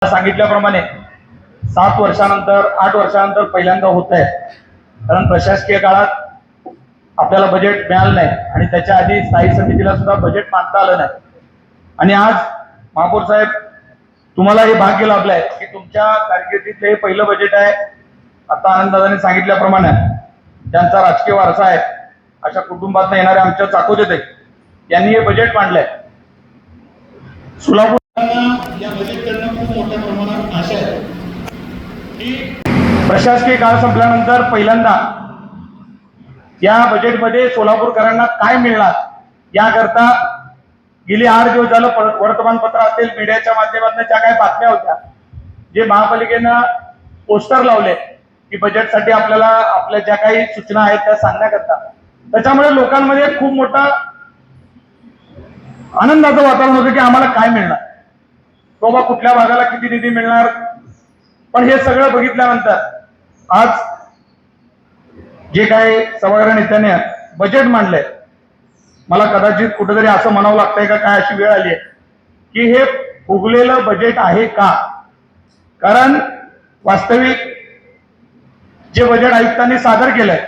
सांगितल्याप्रमाणे 7 वर्षानंतर 8 वर्षानंतर पहिल्यांदा होत आहे। कारण प्रशासकीय काळात आपल्याला बजेट मिळालं नाही आणि त्याच्या आधी स्थायी समितीला सुद्धा बजेट मांडता आलं नाही। आणि आज महापौर साहेब तुम्हाला हे भाग्य लाभलं आहे की तुमच्या कारकिर्दीतले हे पहिलं बजेट आहे। आता आनंददादांनी सांगितल्याप्रमाणे ज्यांचा राजकीय वारसा आहे अशा कुटुंबातून येणारे आमच्या चाकोते यांनी हे बजेट मांडलंय। सोलापूर या बजेटकडनं खूप मोठ्या प्रमाणात आशा आहे की प्रशासकीय काळ संपल्यानंतर पहिल्यांदा या बजेटमध्ये सोलापूरकरांना काय मिळणार याकरता गेली 8 दिवस झालं वर्तमानपत्र असेल मीडियाच्या माध्यमातून ज्या काही बातम्या होत्या, जे महापालिकेनं पोस्टर लावले की बजेटसाठी आपल्याला आपल्या ज्या काही सूचना आहेत त्या सांगण्याकरता, त्याच्यामुळे लोकांमध्ये खूप मोठा आनंदाचं वातावरण होतं की आम्हाला काय मिळणार, बाबा कुठल्या भागाला किती निधी मिळणार। पण हे सगळं बघितल्यानंतर आज जे काही सभागृह नेत्याने बजेट मांडलंय, मला कदाचित कुठेतरी असं म्हणावं लागतंय का काय अशी वेळ आली आहे की हे फुगलेलं बजेट आहे का। कारण वास्तविक जे बजेट आयुक्तांनी सादर केलंय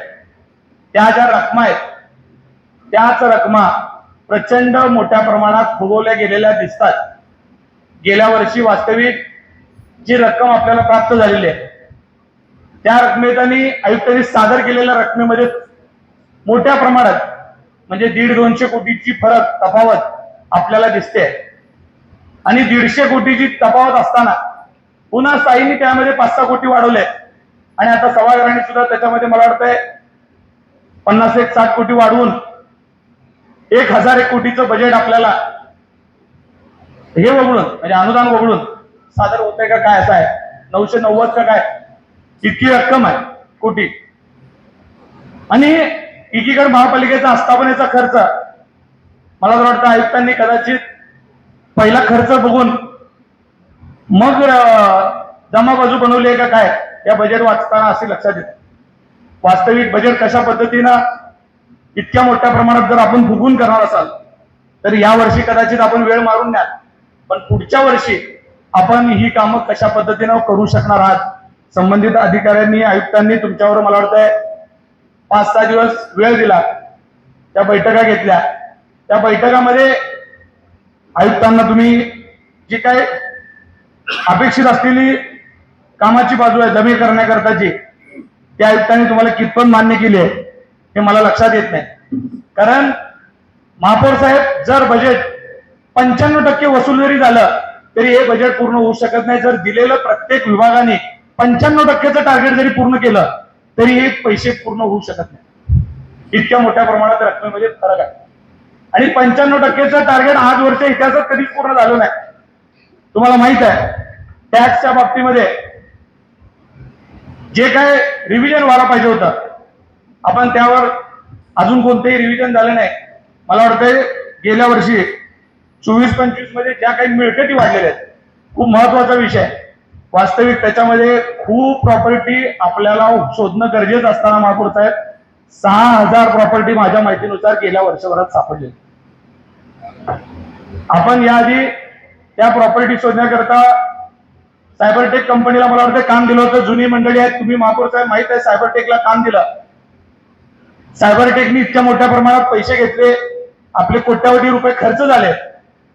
त्या ज्या रकमा आहेत त्याच रकमा प्रचंड मोठ्या प्रमाणात फुगवल्या गेलेल्या दिसतात। गेल्या वर्षी वास्तविक जी रक्कम आपल्याला प्राप्त झालेली आहे त्या रकमेत आणि आयुक्तांनी सादर केलेल्या रकमेमध्ये मोठ्या प्रमाणात म्हणजे 150-200 कोटीची तफावत आपल्याला दिसते। आणि 150 कोटीची तफावत असताना पुन्हा स्थायीने त्यामध्ये 5-6 कोटी वाढवले आणि आता सभागृहाने सुद्धा त्याच्यामध्ये मला वाटतंय 50-60 कोटी वाढवून 1001 कोटीचं बजेट आपल्याला हे वगळून म्हणजे अनुदान वगळून सादर होतंय का काय असं आहे। 990 का काय इतकी रक्कम आहे कोटी। आणि एकीकडे महापालिकेचा आस्थापनेचा खर्च मला तर वाटतं आयुक्तांनी कदाचित पहिला खर्च बघून मग जमा बाजू बनवली आहे का काय या बजेट वाचताना असे लक्षात येते। वास्तविक बजेट कशा पद्धतीनं इतक्या मोठ्या प्रमाणात जर आपण फुगून करणार असाल तर या वर्षी कदाचित आपण वेळ मारून न्याल, पण पुढच्या वर्षी आपण ही कामं कशा पद्धतीनं करू शकणार आहात। संबंधित अधिकाऱ्यांनी आयुक्तांनी तुमच्यावर मला वाटतंय 5-6 दिवस वेळ दिला, त्या बैठका घेतल्या। त्या बैठकामध्ये आयुक्तांना तुम्ही जी काय अपेक्षित असलेली कामाची बाजू आहे जमीन करण्याकरताची त्या आयुक्तांनी तुम्हाला कितपत मान्य केली आहे हे मला लक्षात येत नाही। कारण महापौर साहेब जर बजेट 95% वसूल जरी झालं तरी हे बजेट पूर्ण होऊ शकत नाही। जर दिलेलं प्रत्येक विभागाने 95%चं टार्गेट जरी पूर्ण केलं तरी हे पैसे पूर्ण होऊ शकत नाही। इतक्या मोठ्या प्रमाणात रकमेमध्ये फरक आहे आणि 95%चं टार्गेट आज वर्ष इतिहासात कधीच पूर्ण झालं नाही। तुम्हाला माहित आहे टॅक्सच्या बाबतीमध्ये जे काय रिव्हिजन व्हायला पाहिजे होतं आपण त्यावर अजून कोणतेही रिव्हिजन झालं नाही। मला वाटतंय गेल्या वर्षी 24-25 मध्ये ज्या काही मिळकती वाढलेल्या आहेत खूप महत्वाचा विषय आहे। वास्तविक त्याच्यामध्ये खूप प्रॉपर्टी आपल्याला शोधणं गरजेचं असताना महापौर साहेब 6000 प्रॉपर्टी माझ्या माहितीनुसार गेल्या वर्षभरात सापडले। आपण याआधी त्या प्रॉपर्टी शोधण्याकरता सायबरटेक कंपनीला मला वाटतं काम दिलं होतं। जुनी मंडळी आहेत, तुम्ही महापौर साहेब माहित आहे सायबरटेकला काम दिलं। सायबरटेकने इतक्या मोठ्या प्रमाणात पैसे घेतले, आपले कोट्यावधी रुपये खर्च झाले,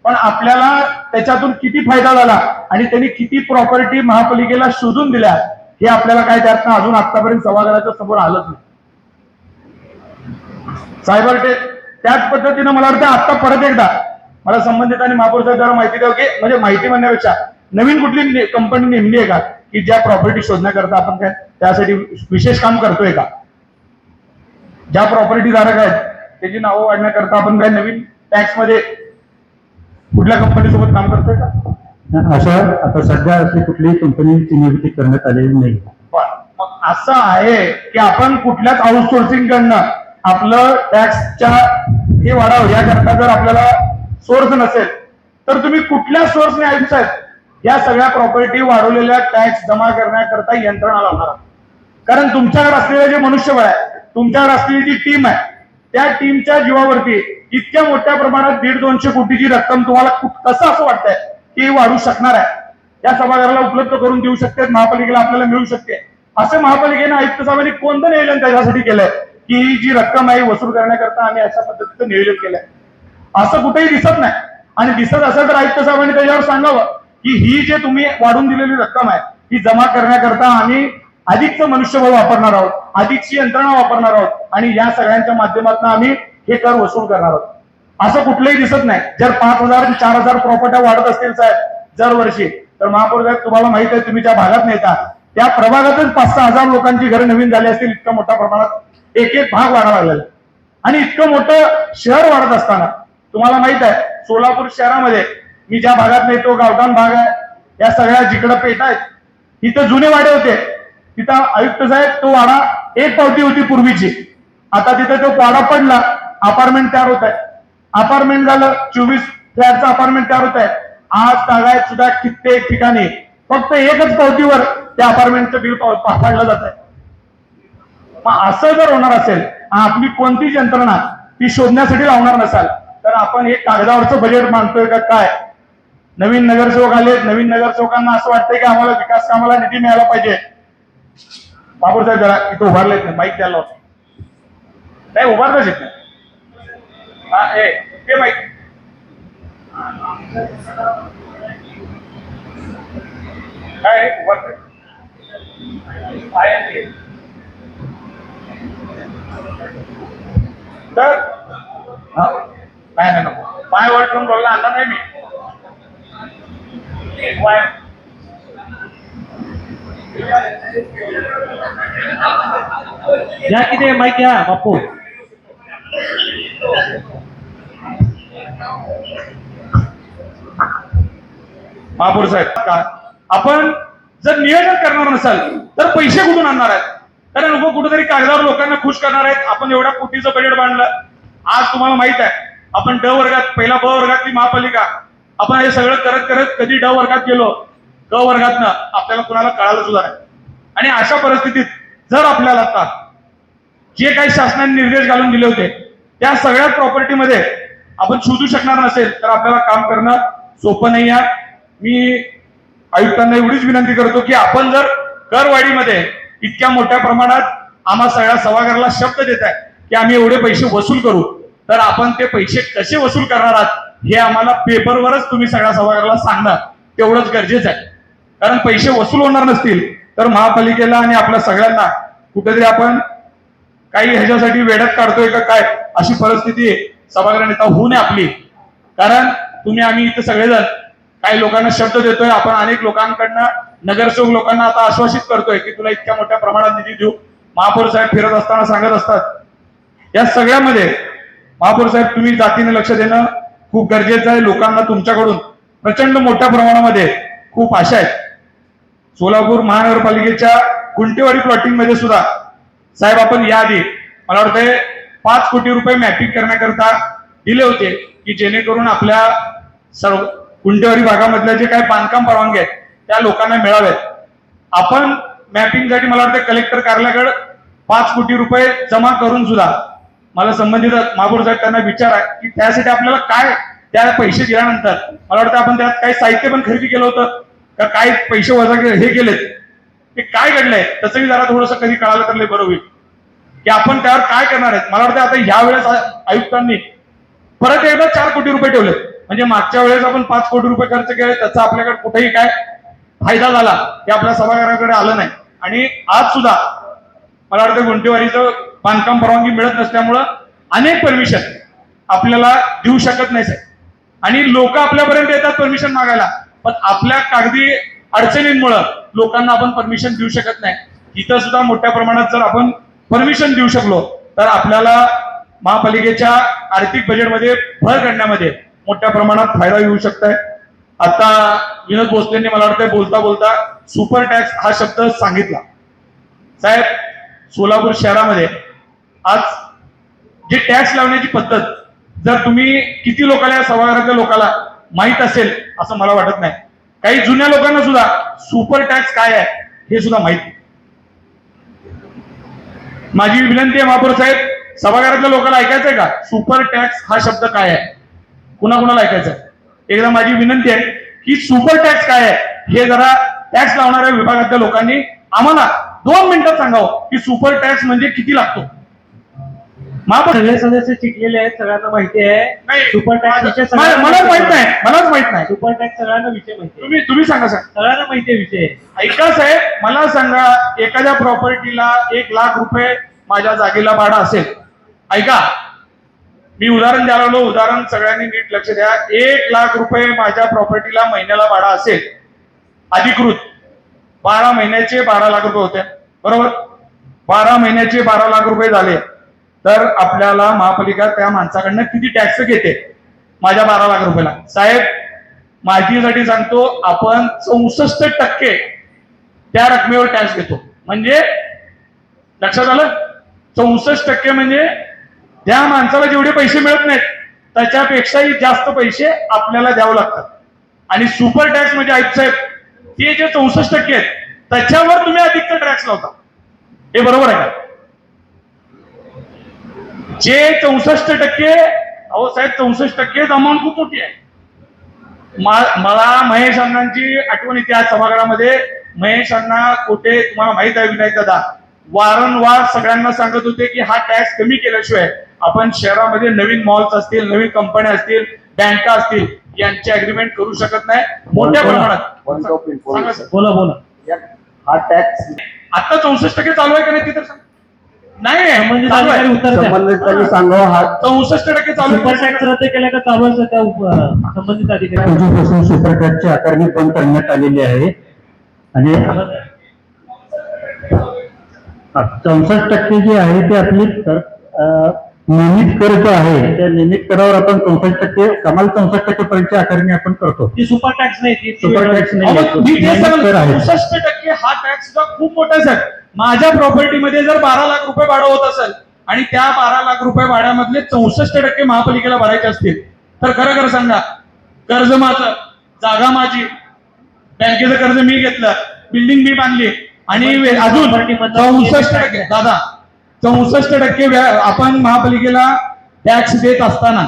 पण आपल्याला त्याच्यातून किती फायदा झाला आणि त्यांनी किती प्रॉपर्टी महापालिकेला शोधून दिल्या हे आपल्याला काय त्यातनं अजून आतापर्यंत सभागृहाच्या समोर आलंच नाही। सायबरटेक त्याच पद्धतीनं मला वाटतं आता परत एकदा मला संबंधित आणि महापौर साहेब जरा माहिती द्यावं की म्हणजे माहिती म्हणण्यापेक्षा नवीन कुठली कंपनी नेमली आहे का की ज्या प्रॉपर्टी शोधण्याकरता आपण काय त्यासाठी विशेष काम करतोय का। ज्या प्रॉपर्टी धारक आहेत त्याची नावं वाढण्याकरता आपण काय नवीन टॅक्स मध्ये कुठल्या कंपनी सोबत काम करतोय का। अशा आता सध्या अशी कुठलीही कंपनीची नियुक्ती करण्यात आलेली नाही। मग असं आहे की आपण कुठल्याच आउटसोर्सिंग कडनं आपलं टॅक्सच्या हे वाढावं याकरता जर आपल्याला सोर्स नसेल तर तुम्ही कुठल्या सोर्सने आयुक्त साहेब या सगळ्या प्रॉपर्टी वाढवलेल्या टॅक्स जमा करण्याकरता यंत्रणा लावणार। कारण तुमच्याकडे असलेले जे मनुष्यबळ आहे, तुमच्याकडे असलेली जी टीम आहे, त्या टीमच्या जीवावरती इतक्या मोठ्या प्रमाणात 150-200 कोटीची रक्कम तुम्हाला कसं असं वाटतंय की वाढू शकणार आहे। या सभागृहाला उपलब्ध करून देऊ शकते, महापालिकेला आपल्याला मिळू शकते. असं महापालिकेने आयुक्त साहेबांनी कोणतं नियोजन त्याच्यासाठी केलंय की ही जी रक्कम आहे वसूल करण्याकरता आम्ही अशा पद्धतीचं नियोजन केलंय? असं कुठेही दिसत नाही. आणि दिसत असेल तर आयुक्त साहेबांनी त्याच्यावर सांगावं की ही जे तुम्ही वाढून दिलेली रक्कम आहे ही जमा करण्याकरता आम्ही अधिकचं मनुष्यबळ वापरणार आहोत, अधिकची यंत्रणा वापरणार आहोत आणि या सगळ्यांच्या माध्यमातून आम्ही हे कर वसूल करणार आहोत. असं कुठलंही दिसत नाही. जर 5,000 ते 4,000 प्रॉपर्ट्या वाढत असतील साहेब दरवर्षी, तर महापौर साहेब तुम्हाला माहित आहे, तुम्ही ज्या भागात नेता त्या प्रभागातच 5-6 हजार लोकांची घरं नवीन झाली असतील. इतका मोठ्या प्रमाणात एक एक भाग वाढायला लागलेला आणि इतकं मोठं शहर वाढत असताना तुम्हाला माहित आहे सोलापूर शहरामध्ये मी ज्या भागात नेतो, गावठाण भाग आहे, या सगळ्या जिकडं पेट आहेत, इथं जुने वाडे होते. तिथं आयुक्त साहेब तो वाडा एक पावती होती पूर्वीची, आता तिथे तो वाडा पडला, अपार्टमेंट तयार होत आहे. अपार्टमेंट झालं, 24 फ्लॅटचं अपार्टमेंट तयार होत आहे. आज तागायत सुद्धा कित्येक ठिकाणी फक्त एकच पावतीवर त्या अपार्टमेंटचं बिल पाठवलं जात आहे. मग असं जर होणार असेल, आपली कोणतीच यंत्रणा ती शोधण्यासाठी लावणार नसाल, तर आपण हे कागदावरचं बजेट मानतोय का काय? नवीन नगरसेवक आले, नवीन नगरसेवकांना असं वाटतंय की आम्हाला विकास कामाला निधी मिळाला पाहिजे. बापूर साहेब जरा इथं उभारलेत नाही, माईक द्यायला होतं नाही, उभारताच येत नाही. ते माईक काय उभारतंय तर नाही नको पाय वर करून बोलला आणला नाही मी. या किती माहिती घ्या बापू. महापौर साहेब आपण जर नियोजन करणार नसाल तर पैसे कुठून आणणार आहेत? कारण लोक कुठेतरी कागदावर लोकांना खुश करणार आहेत. आपण एवढ्या कोटीचं बजेट बांधलं. आज तुम्हाला माहित आहे आपण ड वर्गात पहिला ब वर्गातली महापालिका, आपण हे सगळं करत करत कधी ड वर्गात गेलो, क वर्गातनं आपल्याला कुणाला कळालं सुद्धा नाही. आणि अशा परिस्थितीत जर आपल्याला आता जे काही शासनाने निर्देश घालून दिले होते त्या सगळ्या प्रॉपर्टीमध्ये आपण शोधू शकणार नसेल तर आपल्याला काम करणं सोपं नाही आहे. मी आयुक्तांना एवढीच विनंती करतो की आपण जर करवाढीमध्ये इतक्या मोठ्या प्रमाणात आम्हा सगळ्या सभागृहाला शब्द देत आहे की आम्ही एवढे पैसे वसूल करू, तर आपण ते पैसे कसे वसूल करणार आहात हे आम्हाला पेपरवरच तुम्ही सगळ्या सभागृहाला सांगणं तेवढंच गरजेचं आहे. कारण पैसे वसूल होणार नसतील तर महापालिकेला आणि आपल्या सगळ्यांना कुठेतरी आपण काही ह्याच्यासाठी वेड्यात काढतोय का काय अशी परिस्थिती सभागृह नेता होऊ नये आपली. कारण तुम्ही आम्ही इथे सगळेजण काही लोकांना शब्द देतोय, आपण अनेक लोकांकडनं नगरसेवक लोकांना आता आश्वासित करतोय की तुला इतक्या मोठ्या प्रमाणात निधी देऊ. महापौर साहेब फिरत असताना सांगत असतात. या सगळ्यामध्ये महापौर साहेब तुम्ही जातीने लक्ष देणं खूप गरजेचं आहे. लोकांना तुमच्याकडून प्रचंड मोठ्या प्रमाणामध्ये खूप आशा आहेत. सोलापूर महानगरपालिकेच्या कुंटेवाडी प्लॉटिंग मध्ये सुद्धा साहेब आपण याआधी मला वाटतंय 5 कोटी रुपये मॅपिंग करण्याकरता दिले होते की जेणेकरून आपल्या सर्व कुंटेवाडी भागामधल्या जे काही बांधकाम परवानगी आहेत त्या लोकांना मिळाव्यात. आपण मॅपिंगसाठी मला वाटतं कलेक्टर कार्यालयाकडे 5 कोटी रुपये जमा करून सुद्धा मला संबंधित महापौर साहेब त्यांना विचारा की त्यासाठी आपल्याला काय त्या पैसे दिल्यानंतर मला वाटतं आपण त्यात काही साहित्य पण खरेदी केलं होतं का काय पैसे वजा हे केलेत ते काय घडलंय त्याचंही जरा थोडंसं कधी कळालं तर बरं होईल की आपण त्यावर काय करणार आहेत. मला वाटतं आता ह्या वेळेस आयुक्तांनी परत एकदा 4 कोटी रुपये ठेवले. म्हणजे मागच्या वेळेस आपण 5 कोटी रुपये खर्च केले त्याचा आपल्याकडे कुठेही काय फायदा झाला ते आपल्या सभागृहाकडे आलं नाही. आणि आज सुद्धा मला वाटतं गुंटेवारीचं बांधकाम परवानगी मिळत नसल्यामुळं अनेक परमिशन आपल्याला देऊ शकत नाही साहेब. आणि लोक आपल्यापर्यंत येतात परमिशन मागायला, पण आपल्या कागदी अडचणींमुळे लोकांना आपण परमिशन देऊ शकत नाही. इथं सुद्धा मोठ्या प्रमाणात जर आपण परमिशन देऊ शकलो तर आपल्याला महापालिकेच्या आर्थिक बजेटमध्ये भर करण्यामध्ये मोठ्या प्रमाणात फायदा येऊ शकतोय. आता विनोद भोसलेंनी मला वाटतं बोलता बोलता सुपर टॅक्स हा शब्द सांगितला. साहेब सोलापूर शहरामध्ये आज जे टॅक्स लावण्याची पद्धत जर तुम्ही किती लोकांना या सभागृहातल्या लोकांना माहित असेल असं मला वाटत नाही. काही जुन्या लोकांना सुद्धा सुपर टॅक्स काय आहे हे सुद्धा माहिती. माझी विनंती आहे महापौर साहेब सभागृहातल्या लोकांना ऐकायचंय का सुपर टॅक्स हा शब्द काय आहे? कुणाकुणाला ऐकायचं? एकदा माझी विनंती आहे की सुपर टॅक्स काय आहे हे जरा टॅक्स लावणाऱ्या विभागातल्या लोकांनी आम्हाला 2 मिनिटात सांगावं की सुपर टॅक्स म्हणजे किती लागतो. सगळे सदस्य शिकलेले आहेत, सगळ्यांना माहिती आहे. सुपर टॅक्स विषय मलाच माहित नाही, मलाच माहित नाही. सुपर टॅक्स सगळ्यांना विषय माहिती आहे. तुम्ही सांगा साहेब. सगळ्यांना माहिती आहे विषय. ऐका साहेब, मला सांगा, एखाद्या प्रॉपर्टीला 1 लाख रुपये माझ्या जागेला भाडं असेल. ऐका, मी उदाहरण द्यायला लागलो, उदाहरण सगळ्यांनी नीट लक्ष द्या. 1 लाख रुपये माझ्या प्रॉपर्टीला महिन्याला भाडं असेल अधिकृत, 12 महिन्याचे 12 लाख रुपये होते, बरोबर. 12 महिन्याचे 12 लाख रुपये झाले तर आपल्याला महापालिका त्या माणसाकडनं किती टॅक्स घेते माझ्या 12 लाख रुपयाला. साहेब, माहितीसाठी सांगतो, आपण 64% त्या रकमेवर टॅक्स घेतो. म्हणजे लक्षात आलं, 64% म्हणजे त्या माणसाला जेवढे पैसे मिळत नाहीत त्याच्यापेक्षाही जास्त पैसे आपल्याला द्यावं लागतात. आणि सुपर टॅक्स म्हणजे आयुक्त साहेब, ते जे 64% आहेत त्याच्यावर तुम्ही अधिकचा टॅक्स लावता. हे बरोबर आहे का? जे 64%, अहो साहेब 64% अमाऊंट खूप मोठी आहे. मला महेश अण्णांची आठवण येते आज सभागृहामध्ये. महेश अण्णा कोटे, तुम्हाला माहित आहे विनायक दादा, वारंवार सगळ्यांना सांगत होते की हा टॅक्स कमी केल्याशिवाय आपण शहरामध्ये नवीन मॉल्स असतील, नवीन कंपन्या असतील, बँका असतील, यांची अग्रीमेंट करू शकत नाही मोठ्या प्रमाणात. बोला. हा टॅक्स आता 64% चालू आहे का नाही ते तर नाही, चालू आहे. संबंधितांनी सांगावं. हा 64% चालू सुपर आहे. टॅक्स रद्द केला का चालू आहे त्या संबंधित अधिकारी. पूर्वीपासून सुपर टॅक्सची आकारणी बंद करण्यात आलेली आहे आणि 64% जी आहे ती आपली नियमित कर जो आहे त्या नियमित करावर आपण 64%, कमाल 64% पर्यंतची आकारणी आपण करतो. ती सुपर टॅक्स नाही, ती सुपर टॅक्स नाही, अहो, मी ते नियमित सांगतो, कर आहे. 64% हा टॅक्स सुद्धा खूप मोठा आहे साहेब. माझ्या प्रॉपर्टीमध्ये जर 12 लाख रुपये भाडं होत असेल आणि त्या 12 लाख रुपये भाड्यामधले 64% महापालिकेला भरायचे असतील तर खरं सांगा, कर्ज माझं, जागा माझी, बँकेचं कर्ज मी घेतलं, बिल्डिंग मी बांधली आणि अजून 64% दादा 64% आपण महापालिकेला टॅक्स देत असताना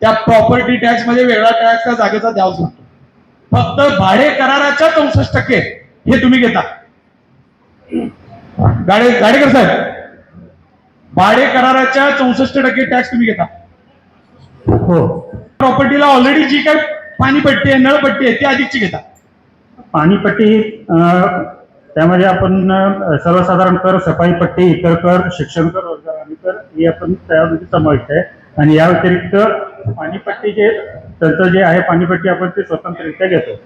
त्या प्रॉपर्टी टॅक्स मध्ये वेगळा टॅक्स त्या जागेचा द्यावाच लागतो. फक्त भाडे कराराच्या 64% हे तुम्ही घेता. गाडेकर साहेब, भाडे कराराच्या 64% टॅक्स तुम्ही घेता. हो, प्रॉपर्टीला ऑलरेडी जी काही पाणीपट्टी आहे, नळपट्टी आहे, ती अधिकची घेता. पाणीपट्टी त्यामध्ये आपण सर्वसाधारण कर, सफाई पट्टी, इतर कर, शिक्षण कर, रोजगार हमी कर हे आपण त्यामध्ये समाविष्ट आहे. आणि या व्यतिरिक्त पाणीपट्टी जे त्यांचं जे आहे पाणीपट्टी आपण ते स्वतंत्ररित्या घेतो.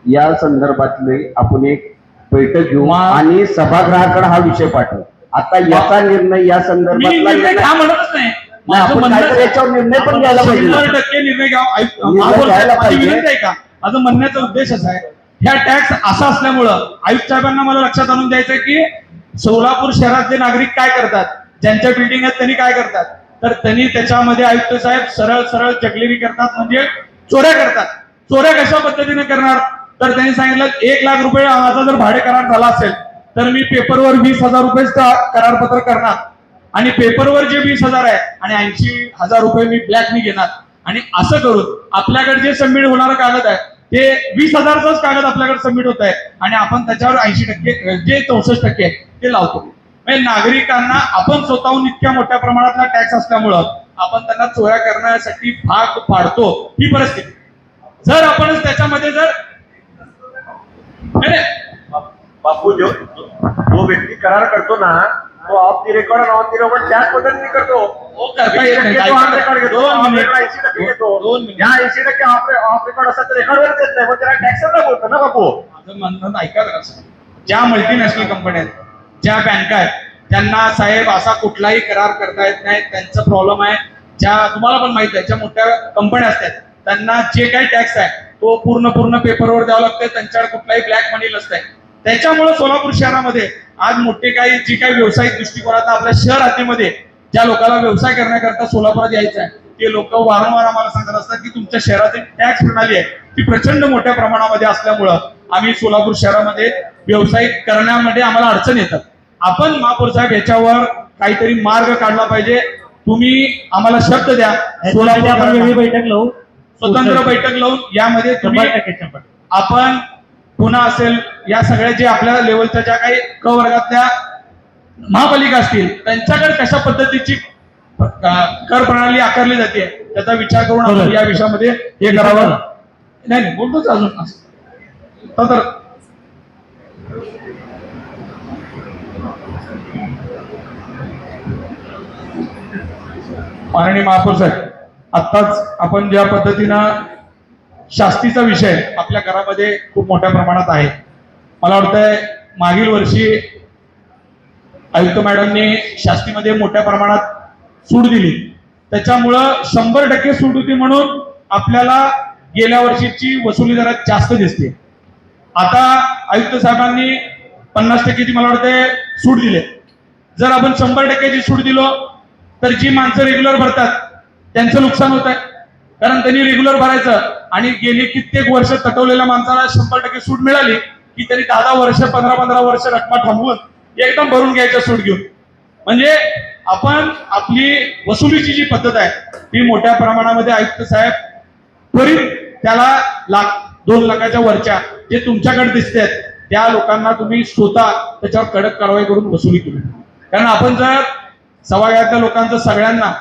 या संदर्भातले आपण एक बैठक घेऊ आणि सभागृहाकडे हा विषय पाठवू. आता याचा निर्णय या मी संदर्भातला निर्णय घ्या म्हणतच नाही. माझं आपण म्हणणं काहीतरी याच्यावर निर्णय पण घ्यायला पाहिजे. 100% निर्णय घ्या. निर्णय घ्यायला पाहिजे. विनंती आहे का? माझं म्हणण्याचा उद्देश असा आहे, ह्या टॅक्स असा असल्यामुळं आयुक्त साहेबांना मला लक्षात आणून द्यायचं की सोलापूर शहरातले नागरिक काय करतात, ज्यांच्या बिल्डिंग आहेत त्यांनी काय करतात, तर त्यांनी त्याच्यामध्ये आयुक्त साहेब सरळ चकलेरी करतात, म्हणजे चोऱ्या करतात. चोऱ्या कशा पद्धतीने करणार, तर त्यांनी सांगितलं 1 लाख रुपये माझा जर भाडे करार झाला असेल तर मी पेपरवर 20,000 रुपये करारपत्र करणार आणि पेपरवर जे 20,000 आहे आणि 80,000 रुपये मी ब्लॅकनी घेणार. आणि असं करून आपल्याकडे जे सबमिट होणारं कागद आहे ते 20,000चाच कागद आपल्याकडे सबमिट होत आहे आणि आपण त्याच्यावर 80% जे 64% ते लावतो. म्हणजे नागरिकांना आपण स्वतःहून इतक्या मोठ्या प्रमाणातला टॅक्स असल्यामुळं आपण त्यांना चोऱ्या करण्यासाठी भाग पाडतो. ही परिस्थिती जर आपण त्याच्यामध्ये जर बापू जो व्यक्ती करार करतो ना तो of the record on the record त्याच पद्धतीने करतो. करता येत नाही. 80% घेतो. या 80% ऑफ रेकॉर्ड असतात तर रेकॉर्डवरच येत नाही, पण त्याला टॅक्सला बोलतो ना बापू. माझं म्हणणं ऐका जरा. ज्या मल्टीनॅशनल कंपन्या आहेत, ज्या बँका आहेत, त्यांना साहेब असा कुठलाही करार करता येत नाही. त्यांचा प्रॉब्लेम आहे. ज्या तुम्हाला पण माहित आहे, ज्या मोठ्या कंपन्या असतात त्यांना जे काही टॅक्स आहे तो पूर्ण पेपरवर द्यावा लागतोय. त्यांच्याकडे कुठलाही ब्लॅक मनी नसतंय. त्याच्यामुळे सोलापूर शहरामध्ये आज मोठे काही जी काही व्यावसायिक दृष्टिकोनात आपल्या शहर हद्दीमध्ये ज्या लोकांना व्यवसाय करण्याकरता सोलापुरात यायचं आहे ते लोक वारंवार आम्हाला सांगत असतात की तुमच्या शहराची टॅक्स प्रणाली आहे ती प्रचंड मोठ्या प्रमाणामध्ये असल्यामुळं आम्ही सोलापूर शहरामध्ये व्यावसायिक करण्यामध्ये आम्हाला अडचण येतात. आपण महापौर साहेब याच्यावर काहीतरी मार्ग काढला पाहिजे. तुम्ही आम्हाला शब्द द्या, आपण वेगळी बैठक लावू, स्वतंत्र बैठक लावून यामध्ये तुम्ही 100% आपण पुन्हा असेल, या सगळ्या जे आपल्या लेवलच्या ज्या काही क वर्गातल्या महापालिका असतील त्यांच्याकडे कशा पद्धतीची कर प्रणाली आकारली जाते त्याचा विचार करून आपण या विषयामध्ये हे करावं. नाही नाही बोलतोच अजून तर माननीय महापौर साहेब, आत्ताच आपण ज्या पद्धतीनं शास्तीचा विषय आपल्या घरामध्ये खूप मोठ्या प्रमाणात आहे, मला वाटतंय मागील वर्षी आयुक्त मॅडमनी शास्तीमध्ये मोठ्या प्रमाणात सूट दिली, त्याच्यामुळं 100% सूट होती म्हणून आपल्याला गेल्या वर्षीची वसुली जरा जास्त दिसते. आता आयुक्त साहेबांनी 50%ची मला वाटते सूट दिली. जर आपण 100%ची सूट दिलो तर जी माणसं रेग्युलर भरतात त्यांचं नुकसान होत आहे, कारण त्यांनी रेग्युलर भरायचं आणि गेली कित्येक वर्ष तटवलेल्या माणसाला 100% सूट मिळाली की त्यांनी 10 वर्ष 15 वर्ष रक्कम थांबवून एकदम भरून घ्यायचं सूट घेऊन. म्हणजे आपण आपली वसुलीची जी पद्धत आहे ती मोठ्या प्रमाणामध्ये आयुक्त साहेब त्वरित त्याला 1,00,000-2 लाखाच्या वरच्या जे तुमच्याकडे दिसतात त्या लोकांना तुम्ही स्वतः त्याच्यावर कडक कारवाई करून वसुली केली. कारण आपण जर सभागृहातल्या लोकांचं सगळ्यांना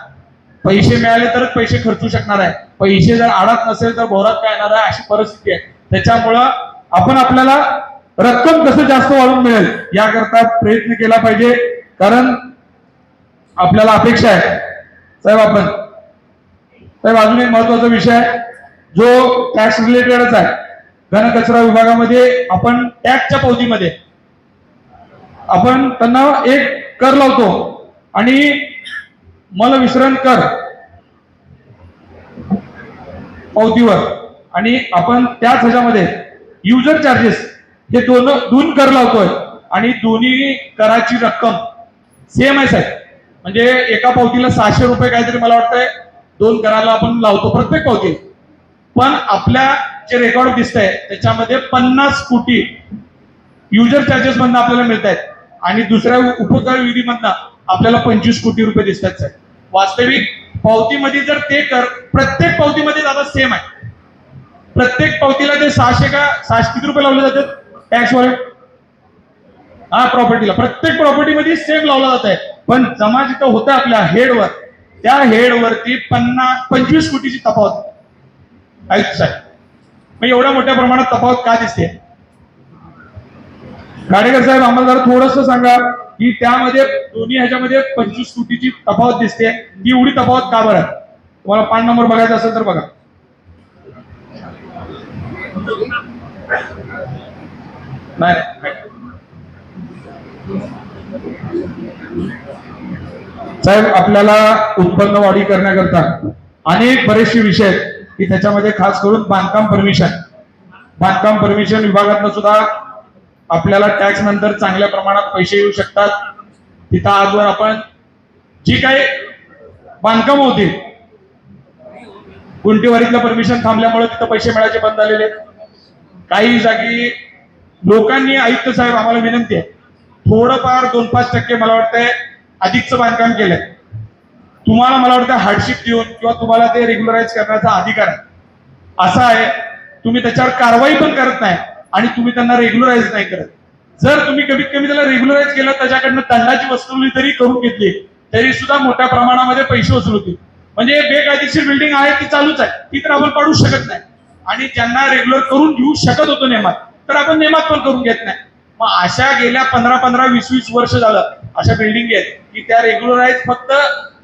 पैसे मिळाले तरच पैसे खर्चू शकणार आहे, पैसे जर आडात नसेल तर भोरात काय येणार आहे अशी परिस्थिती आहे. त्याच्यामुळं आपण आपल्याला रक्कम कसं जास्त वाढून मिळेल याकरता प्रयत्न केला पाहिजे. कारण आपल्याला अपेक्षा आहे साहेब साहेब अजून एक महत्वाचा विषय आहे जो टॅक्स रिलेटेडच आहे. घनकचरा विभागामध्ये आपण टॅक्सच्या पावतीमध्ये आपण त्यांना एक कर लावतो आणि मलविसर्जन कर पावतीवर आणि आपण त्याच ह्याच्यामध्ये युजर चार्जेस हे दोन कर लावतोय आणि दोन्ही कराची रक्कम सेम आहे साहेब. म्हणजे एका पावतीला 600 रुपये काहीतरी मला वाटतंय 2 कराला आपण लावतो प्रत्येक पावती, पण आपल्या जे रेकॉर्ड दिसतंय त्याच्यामध्ये 50 कोटी युजर चार्जेस मधनं आपल्याला मिळत आहेत आणि दुसऱ्या उपकर विधीमधनं आपल्याला 25 कोटी रुपये दिसत आहेत साहेब. वास्तविक पावतीमध्ये जर ते कर प्रत्येक पावतीमध्ये दादा सेम आहे, प्रत्येक पावतीला ते 600 किती रुपये लावले जातात टॅक्सवर, हा प्रॉपर्टीला प्रत्येक प्रॉपर्टीमध्ये सेम लावला जात आहे, पण जमा जिथं होतं आपल्या हेडवर त्या हेडवरती 25 कोटीची तफावत आहे साहेब. मग एवढ्या मोठ्या प्रमाणात तफावत का दिसते? गाडेकर साहेब आम्हाला जरा थोडंसं सांगा की त्यामध्ये दोन्ही ह्याच्यामध्ये 25 कोटीची तफावत दिसते, ती एवढी तफावत का बरं? तुम्हाला पान नंबर बघायचा असेल तर बघा. नाही साहेब, आपल्याला उत्पन्न वाढी करण्याकरता अनेक बरेचसे विषय आहेत की त्याच्यामध्ये खास करून बांधकाम परमिशन विभागातनं सुद्धा आपल्याला टॅक्स नंतर चांगल्या प्रमाणात पैसे येऊ शकतात. तिथं आजवर आपण जी काही बांधकाम होती गुंठेवारीतलं परमिशन थांबल्यामुळे तिथं पैसे मिळायचे बंद झालेले. काही जागी लोकांनी आयुक्त साहेब आम्हाला विनंती आहे थोडंफार 2-5% मला वाटतंय अधिकचं बांधकाम केलंय. तुम्हाला मला वाटतं हार्डशिप देऊन किंवा तुम्हाला ते रेग्युलराईज करण्याचा अधिकार आहे. असा आहे तुम्ही त्याच्यावर कारवाई पण करत नाही आणि तुम्ही त्यांना रेग्युलराईज नाही करत. जर तुम्ही कमीत कमी त्याला रेग्युलराईज केलं त्याच्याकडनं दंडाची वसुली जरी करून घेतली तरी सुद्धा मोठ्या प्रमाणामध्ये पैसे वसूल होतील. म्हणजे बेकायदेशीर बिल्डिंग आहे ती चालूच आहे, ती तर आपण पाडू शकत नाही आणि ज्यांना रेग्युलर करून घेऊ शकत होतो नेमात तर आपण नेमात पण करून घेत नाही. मग अशा गेल्या 15-20 वर्ष झालं अशा बिल्डिंग आहेत की त्या रेग्युलराईज फक्त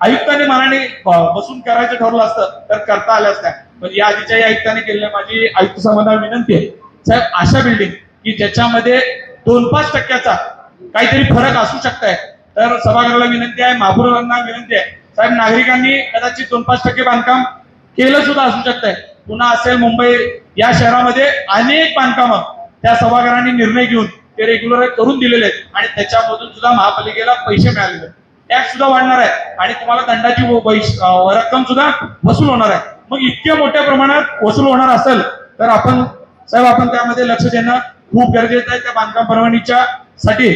आयुक्ताने मनाने बसून करायचं ठरलं असतं तर करता आलं असतं, पण या आधीच्याही आयुक्ताने केलेल्या माझी आयुक्त साहेबांना विनंती आहे साहेब अशा बिल्डिंग की ज्याच्यामध्ये 2-5% काहीतरी फरक असू शकताय तर सभागृहाला विनंती आहे, महापौरांना विनंती आहे साहेब नागरिकांनी कदाचित 2-5% बांधकाम केलं सुद्धा असू शकतंय. पुन्हा असेल मुंबई या शहरामध्ये अनेक बांधकामं त्या सभागृहांनी निर्णय घेऊन ते रेग्युलर करून दिलेले आहेत आणि त्याच्यामधून सुद्धा महापालिकेला पैसे मिळालेले आहेत. टॅक्स सुद्धा वाढणार आहे आणि तुम्हाला दंडाची रक्कम सुद्धा वसूल होणार आहे. मग इतक्या मोठ्या प्रमाणात वसूल होणार असेल तर आपण त्यामध्ये लक्ष देणं खूप गरजेचं आहे. त्या बांधकाम परवानगीच्या साठी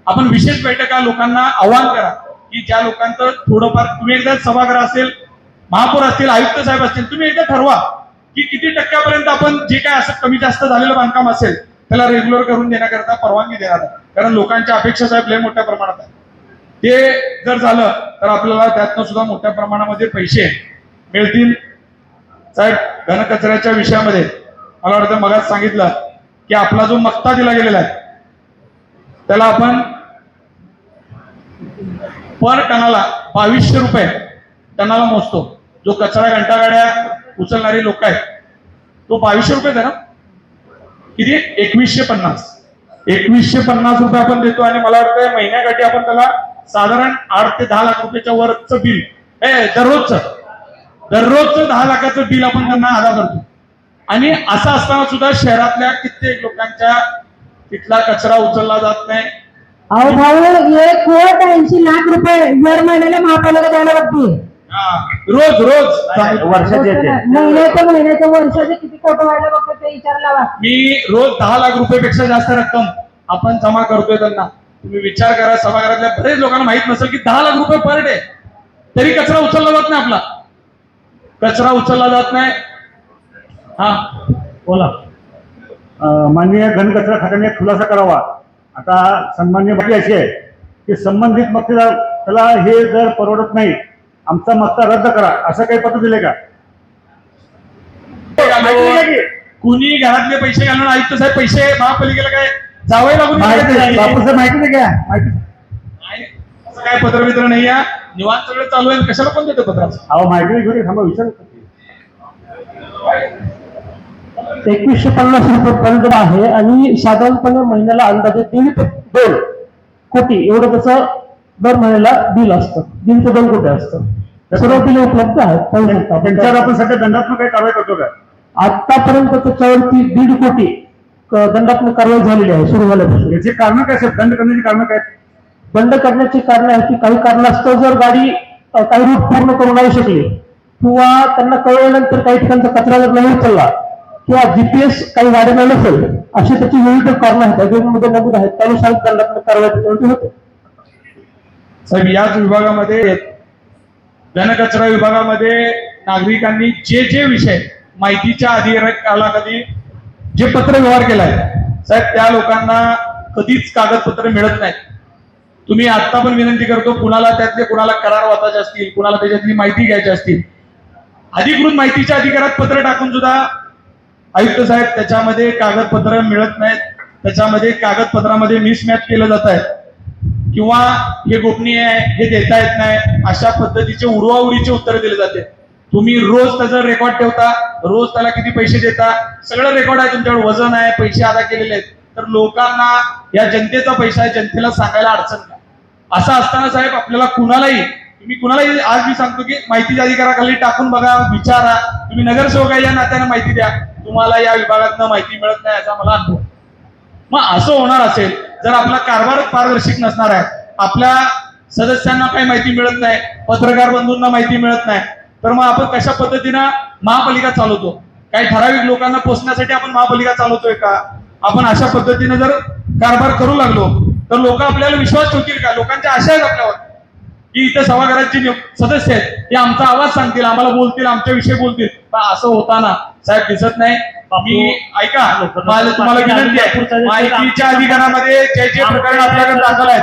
आपण विशेष बैठका लोकांना आवाहन करा की ज्या लोकांचं थोडंफार तुम्ही एकदा सभागृह असेल, महापौर असतील, आयुक्त साहेब असतील, तुम्ही एकदा ठरवा की किती टक्क्यापर्यंत आपण जे काय असं कमी जास्त झालेलं बांधकाम असेल त्याला रेग्युलर करून देण्याकरता परवानगी देणार आहे. कारण लोकांच्या अपेक्षा साहेब लय मोठ्या प्रमाणात आहे. ते जर झालं तर आपल्याला त्यातनं सुद्धा मोठ्या प्रमाणामध्ये पैसे मिळतील. साहेब, घनकचऱ्याच्या विषयामध्ये मला वाटतं मगाच सांगितलं की आपला जो मक्ता दिला गेलेला आहे त्याला आपण पर टनाला 2200 रुपये टनाला मोजतो. जो कचरा घंटागाड्या उचलणारी लोक आहेत तो 2200 रुपये आहे ना, किती 2150. 2150 रुपये आपण देतो आणि मला वाटतं महिन्याकाठी आपण त्याला साधारण 8 ते 10 लाख रुपयाच्या वरचं बिल दररोजचं 10 लाखाचं बिल आपण त्यांना अदा करतो. आणि असं असताना सुद्धा शहरातल्या कित्येक लोकांच्या तिथला कचरा उचलला जात नाही. अहो भाऊ, 1,80 लाख रुपये दर महिन्याला महापालिका द्यायला लागते. रोज वर्षाचे येते. महिन्याच्या वर्षाचे किती कोटी व्हायला बघतो ते विचारला. मी रोज 10 लाख रुपयेपेक्षा जास्त रक्कम आपण जमा करतोय त्यांना. तुम्ही विचार करा, सभागृहातल्या बरेच लोकांना माहित नसेल की 10 लाख रुपये पर डे तरी कचरा उचलला जात नाही. आपला कचरा उचलला जात नाही. हा बोला. माननीय घनकचरा खात्याने एक खुलासा करावा. आता सन्मान्य बाकी अशी आहे की संबंधित मक्तेदार त्याला हे जर परवडत नाही, आमचा मक्ता रद्द करा, असं काही पत्र दिले का? कुणी घरातले पैसे घालून आयुक्त साहेब पैसे महापालिकेला काय जावं लागून बापूसाहेब माहिती नाही का? माहिती नाही, असं काय पत्र मित्र नाही आहे. निवांत सगळं चालू आहे. कशाला पण देतो पत्राचं? अहो माहिती घेऊन थांबा, विचार. 2150 रुपये पर्यंत आहे आणि साधारणपणे महिन्याला अंदाजे 1.5-2 कोटी एवढं त्याचं दर महिन्याला बिल असतं. 1.5 ते 2 कोटी असतं. सर्व बिल उपलब्ध आहेत. त्यांच्यावर आपण सध्या दंडात्मक काही कारवाई करतो का? आतापर्यंत त्याच्यावरती 1.5 कोटी दंडात्मक कारवाई झालेली आहे सुरू झाल्यापासून. याची कारण काय साहेब? दंड करण्याची कारण काय? बंद करण्याची कारण आहे की काही कारणास्तव जर गाडी काही रूट पूर्ण करू नाही शकली किंवा त्यांना कळवल्यानंतर काही ठिकाणचा कचरा जर नाही उचलला किंवा जीपीएस काही गाड्यांना नसेल, अशी त्याची विविध कारणं आहेत. अग्रिमेंटमध्ये नमूद आहेत. त्यानुसार दंडात्मक कारवाई त्याच्यावरती होते. साहेब, याच विभागामध्ये घनकचरा विभागामध्ये नागरिकांनी जे विषय माहितीच्या अधिकाराला कधी जे पत्र व्यवहार केलाय साहेब, त्या लोकांना कधीच कागदपत्र मिळत नाहीत. तुम्ही आता पण विनंती करतो, कुणाला त्यातले कुणाला करार वाचायचे असतील, कुणाला त्याच्यातली माहिती घ्यायची असतील, अधिकृत माहितीच्या अधिकारात पत्र टाकून सुद्धा आयुक्त साहेब त्याच्यामध्ये कागदपत्र मिळत नाहीत. त्याच्यामध्ये कागदपत्रामध्ये मिसमॅच केलं जात आहे किंवा हे गोपनीय आहे, हे देता येत नाही, अशा पद्धतीचे उडवाउडीचे उत्तर दिले जाते. तुम्ही रोज त्याचं रेकॉर्ड ठेवता, रोज त्याला किती पैसे देता, सगळं रेकॉर्ड आहे तुमच्याकडे, वजन आहे, पैसे अदा केलेले आहेत. तर लोकांना या जनतेचा पैसा आहे, जनतेला सांगायला अडचण नाही. असं असताना साहेब आपल्याला कुणालाही आज मी सांगतो की माहितीच्या अधिकाराखाली टाकून बघा, विचारा. तुम्ही नगरसेवक आहे या नात्याने माहिती द्या. तुम्हाला या विभागातनं माहिती मिळत नाही याचा मला अनुभव. मग असं होणार असेल जर आपला कारभार पारदर्शक नसणार आहे, आपल्या सदस्यांना काही माहिती मिळत नाही, पत्रकार बंधूंना माहिती मिळत नाही, तर मग आपण कशा पद्धतीनं महापालिका चालवतो? काही ठराविक लोकांना पोचण्यासाठी आपण महापालिका चालवतोय का? आपण अशा पद्धतीने जर कारभार करू लागलो तर लोक आपल्याला विश्वास ठेवतील का? लोकांच्या आशा आहेत आपल्यावर की इथे सभागृहाचे सदस्य आहेत, ते आमचा आवाज सांगतील, आम्हाला बोलतील, आमच्या विषयी बोलतील. पण असं होताना साहेब दिसत नाही. मी ऐका, माझं तुम्हाला विनंती आहे, माहितीच्या अधिकारामध्ये जे प्रकरण आपल्याकडे दाखल आहेत,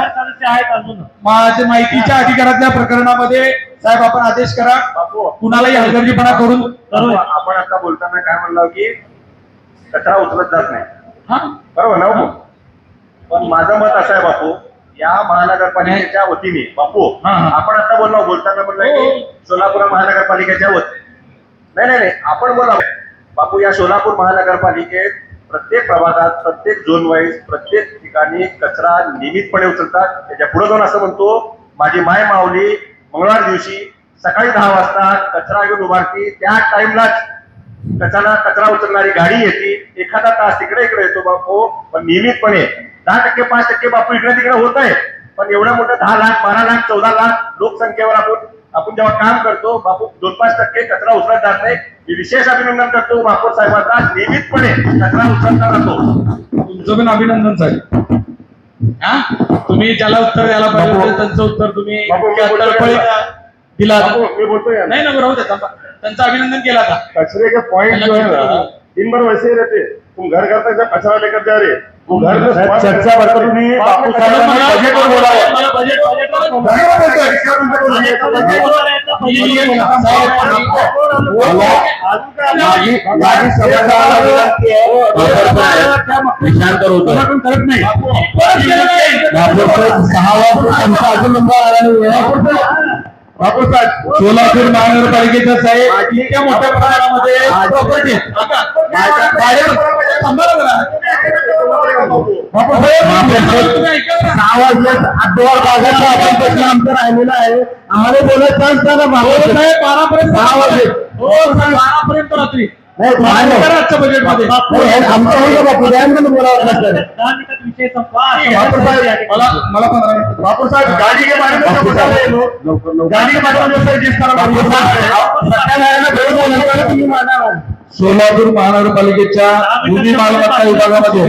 माझ्या माहितीच्या अधिकारातल्या प्रकरणामध्ये साहेब आपण आदेश करा, कुणालाही हलगर्जीपणा करून आपण आता बोलताना काय म्हणलो की कचरा उचलत जात नाही, हा बरोबर ना बापू? पण माझं मत असं आहे बापू, या महानगरपालिकेच्या वतीने बापू आपण आता बोलताना म्हणलं की सोलापूर महानगरपालिकेच्या वतीने नाही आपण बोला बापू, या सोलापूर महानगरपालिकेत प्रत्येक प्रभागात, प्रत्येक झोन वाईज, प्रत्येक ठिकाणी कचरा नियमितपणे उचलतात. त्याच्या पुढे जाऊन असं म्हणतो, माझी माय माऊली मंगळवार दिवशी सकाळी 10 वाजता कचरा घेऊन उभारती, त्या टाइमलाच कचरा उचलणारी गाडी येते. एखादा तास तिकडे इकडे येतो बापू, पण नियमितपणे 10%, 5% बापू इकडे तिकडे होत आहे. पण एवढ्या मोठ्या 10 लाख, 12 लाख, 14 लाख लोकसंख्येवर आपण जेव्हा काम करतो बापू, 2-5% कचरा उचलत जात नाही. मी विशेष अभिनंदन करतो महापौर साहेबांचा, नियमितपणे कचरा उचलता जातो. तुमचं पण अभिनंदन साहेब. हा, तुम्ही ज्याला उत्तर द्यायला पाहिजे होतं त्यांचं उत्तर तुम्ही दिला. मी बोलतोय नाही ना, बरोबर, त्यांचं अभिनंदन केलं आता. कचरे के पॉइंट जो है ना दिन भर वैसे ही रहते, तुम घर घर तक जब कचरा लेकर जा रहे वो घर में साहेब, चर्चा बंद करून हे बापू साहेबांनी बजेटवर बोलावं. माझी सभागृहाला विनंती आहे. शांत होतो करत नाही. 6 वाजता त्यांचा अजून नंबर आला नाही. बापूसाहेब, सोलापूर महानगरपालिकेच्या साहेब इतक्या मोठ्या प्रमाणामध्ये प्रॉपर्टी आमचं राहिलेलं आहे. आम्हाला बोलायचं चान्स द्या ना बाबासाहेब. 12 वाजले. 12 रात्री आजच्या बजेटमध्ये आमचं होईल बापू द्यायला बोलावं लागतं. 10 मिनिटात विषय संपवा. मला 15 मिनिट. बापूसाहेब, गाडी के बारे में गाडी के बारे में जिस सोलापूर महानगरपालिकेच्या भूमी मालमत्ता विभागामध्ये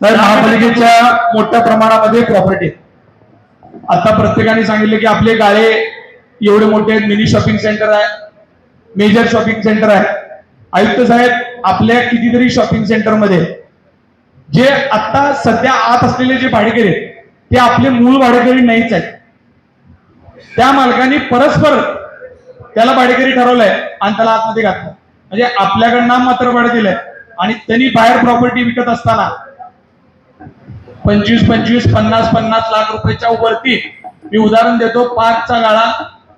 तर महापालिकेच्या मोठ्या प्रमाणामध्ये प्रॉपर्टी. आता प्रत्येकाने सांगितले की आपले गाळे एवढे मोठे आहेत, मिनी शॉपिंग सेंटर आहे, मेजर शॉपिंग सेंटर आहे. आयुक्त साहेब, आपल्या कितीतरी शॉपिंग सेंटर मध्ये जे आता सध्या आत असलेले जे भाडेकरी आहेत ते आपले मूळ भाडेकरी नाहीच आहेत. त्या मालकांनी परस्पर त्याला भाडेकरी ठरवलंय आणि त्याला आतमध्ये घातलं. म्हणजे आपल्याकडे नाममात्र भाडे दिलंय आणि त्यांनी बाहेर प्रॉपर्टी विकत असताना 25-50 50 लाख रुपयाच्या वरती. मी उदाहरण देतो, पार्कचा गाळा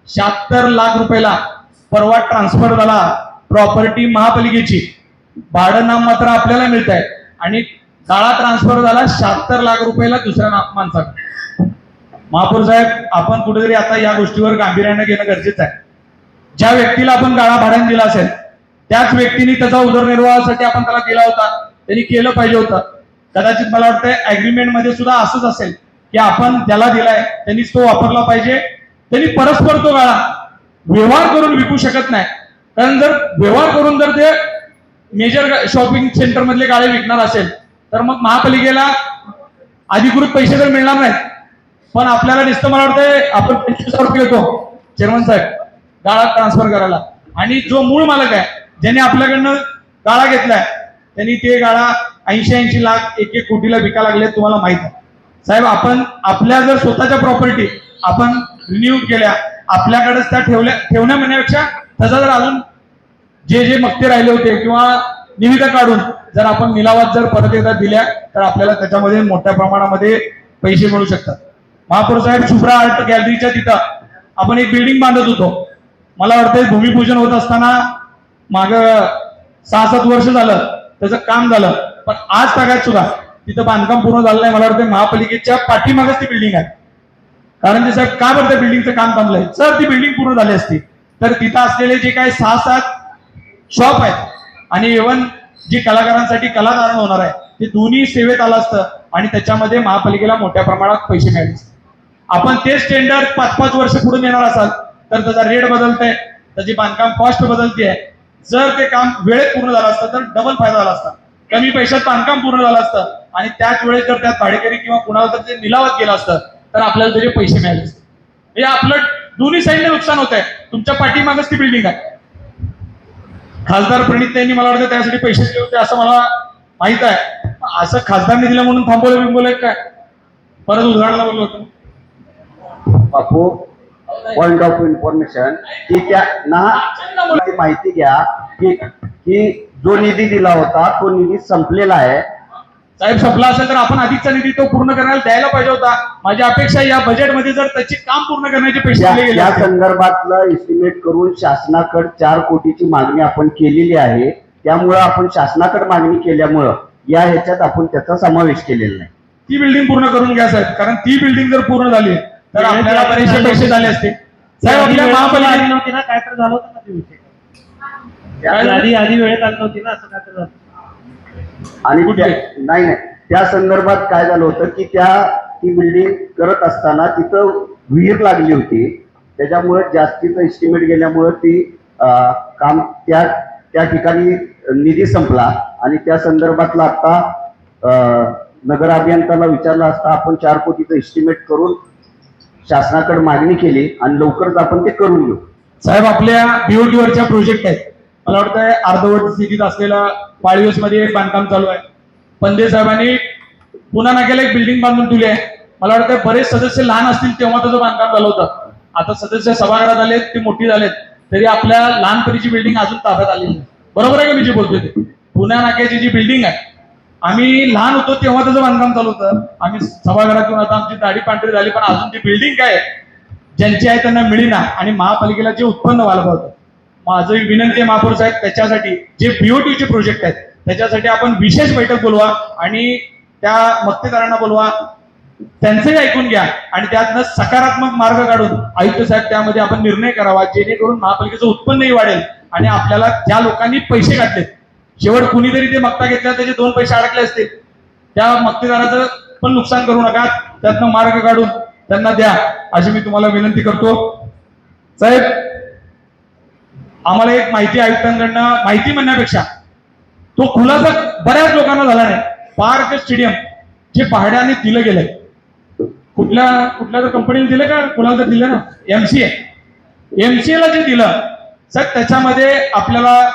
76 लाख रुपयाला परवा ट्रान्सफर झाला. प्रॉपर्टी महापालिकेची, भाडं नाममात्र आपल्याला मिळत आहे आणि गाळा ट्रान्सफर झाला 76 लाख रुपयाला दुसऱ्या माणसाला. महापौर साहेब, आपण कुठेतरी आता या गोष्टीवर गांभीर्याने घेणं गरजेचं आहे. ज्या व्यक्तीला आपण गाळा भाड्याने दिला असेल त्याच व्यक्तीने त्याचा उदरनिर्वाहासाठी आपण त्याला दिला होता, त्यांनी केलं पाहिजे होतं. कदाचित मला वाटतं ऍग्रीमेंट मध्ये सुद्धा असंच असेल की आपण ज्याला दिलाय त्यांनीच तो वापरला पाहिजे. त्यांनी परस्पर तो गाळा व्यवहार करून विकू शकत नाही. कारण जर व्यवहार करून जर ते मेजर शॉपिंग सेंटर मधले गाळे विकणार असेल तर मग महापालिकेला अधिकृत पैसे तर मिळणार नाहीत. पण आपल्याला नुसतं मला वाटतंय आपण 25,000 रुपये येतो चेअरमन साहेब गाळा ट्रान्सफर करायला, आणि जो मूळ मालक आहे ज्याने आपल्याकडनं गाळा घेतलाय त्यांनी ते गाळा 80 लाख 1 कोटीला विकायला लागले. तुम्हाला माहित आहे साहेब, आपण आपल्या जर स्वतःच्या प्रॉपर्टी आपण रिन्यू केल्या, आपल्याकडेच त्या ठेवण्या म्हणण्यापेक्षा त्याचा जर अजून जे मक्ते राहिले होते किंवा निविदा काढून जर आपण निलावात जर परत एकदा दिल्या तर आपल्याला त्याच्यामध्ये मोठ्या प्रमाणामध्ये पैसे मिळू शकतात. महापौर साहेब, शुभ्रा आर्ट गॅलरीच्या तिथं आपण एक बिल्डिंग बांधत होतो. मला वाटतंय भूमिपूजन होत असताना माग 6-7 वर्ष झालं त्याचं काम झालं, पण आज तागायत सुद्धा तिथं बांधकाम पूर्ण झालं नाही. मला वाटतं महापालिकेच्या पाठीमागच ती बिल्डिंग आहे. कारण ते साहेब का बरं त्या बिल्डिंगचं काम थांबलंय? जर ती बिल्डिंग पूर्ण झाली असती तर तिथं असलेले जे काही 6-7 शॉप आहेत आणि इव्हन जे कलाकारांसाठी कलादालन होणार आहे ते दोन्ही सेवेत आलं असतं आणि त्याच्यामध्ये महापालिकेला मोठ्या प्रमाणात पैसे मिळाले असते. आपण तेच टेंडर 5-5 वर्ष पुढे नेणार असाल तर त्याचा रेट बदलतंय, त्याची बांधकाम कॉस्ट बदलते. जर ते काम वेळेत पूर्ण झालं असतं तर डबल फायदा झाला असता. कमी पैशात बांधकाम पूर्ण झालं असतं आणि त्याच वेळेस जर त्यात भाडेकरी किंवा कुणाला तर ते निलावात गेलं असतं तर आपल्याला त्याचे पैसे मिळाले असते. हे आपलं दोन्ही साईडने नुकसान होत आहे. तुमच्या पाठीमागच ती बिल्डिंग आहे. खासदार प्रणित यांनी मला वाटतं त्यासाठी पैसे दिले होते असं मला माहित आहे. असं खासदारने दिलं म्हणून थांबवलं काय? परत उदाहरणाला बोललो होतो बापू, पॉइंट ऑफ इन्फॉर्मेशन की त्या ना माहिती घ्या की जो निधी दिला होता तो निधी संपलेला आहे. साहेब, संपला असेल तर आपण अधिकचा निधी तो पूर्ण करण्याला द्यायला पाहिजे होता. माझी अपेक्षा या बजेटमध्ये जर त्याची काम पूर्ण करण्याचे पैसे दिले गेले या संदर्भातलं एस्टिमेट करून शासनाकडे 4 कोटीची मागणी आपण केलेली आहे. त्यामुळं आपण शासनाकडे मागणी केल्यामुळं या ह्याच्यात आपण त्याचा समावेश केलेला नाही. ती बिल्डिंग पूर्ण करून घ्या साहेब, कारण ती बिल्डिंग जर पूर्ण झाली तर आपल्याला बरेचसे पैसे झाले असते. साहेब, आपल्या महापालिकेत आली नव्हती ना, काय तर झालं होतं ना ते विषय. आधी वेळेत आली नव्हती ना, असं काय तर झालं. आणि नाही त्या संदर्भात काय झालं होतं की ती बिल्डिंग करत असताना तिथं विहीर लागली होती. त्याच्यामुळे जास्तीचं एस्टिमेट गेल्यामुळे ती काम त्या ठिकाणी निधी संपला आणि त्या संदर्भातला आता नगर अभियंत्याला विचारलं असता आपण 4 कोटीचं एस्टिमेट करून शासनाकडे मागणी केली आणि लवकरच आपण ते करून घेऊ. साहेब, आपल्या बीओटीवरच्या प्रोजेक्ट आहेत. मला वाटतं अर्धवट स्थितीत असलेला पाळीवस मध्ये एक बांधकाम चालू आहे. पंदे साहेबांनी पुन्हा नाक्याला एक बिल्डिंग बांधून ठेवली आहे. मला वाटतं बरेच सदस्य लहान असतील तेव्हा त्याचं बांधकाम झालं होतं. आता सदस्य सभागृहात आलेत, ते मोठी झालेत, तरी आपल्या लहानपणीची बिल्डिंग अजून ताब्यात आलेली नाही. बरोबर आहे का मी जे बोलतोय ते? पुण्या नाक्याची जी बिल्डिंग आहे, आम्ही लहान होतो तेव्हा त्याचं बांधकाम चालू होतं. आम्ही सभागृहातून आता आमची दाढी पांढरी झाली, पण अजून ती बिल्डिंग काय आहे, ज्यांची आहे त्यांना मिळेना. आणि महापालिकेला जे उत्पन्न व्हायला पाहिजे. माझं विनंती आहे महापौर साहेब, त्याच्यासाठी जे बीओटीचे प्रोजेक्ट आहेत त्याच्यासाठी आपण विशेष बैठक बोलवा आणि त्या मक्तेदारांना बोलवा, त्यांचंही ऐकून घ्या आणि त्यातनं सकारात्मक मार्ग काढून आयुक्त साहेब त्यामध्ये आपण निर्णय करावा, जेणेकरून महापालिकेचं उत्पन्नही वाढेल आणि आपल्याला ज्या लोकांनी पैसे घातलेत, शेवट कुणीतरी ते मक्ता घेतला त्याचे 2 पैसे अडकले असतील, त्या मक्तेदाराचं पण नुकसान करू नका, त्यातनं मार्ग काढून त्यांना द्या अशी मी तुम्हाला विनंती करतो. साहेब, आम्हाला एक माहिती आयुक्तांकडनं माहिती म्हणण्यापेक्षा तो खुलासा बऱ्याच लोकांना झाला नाही. पार्क स्टेडियम जे भाड्याने दिलं गेलंय, कुठल्या कंपनीने दिलं का कुणाला तर दिलं ना, एमसीए ला जे दिलं साहेब, त्याच्यामध्ये आपल्याला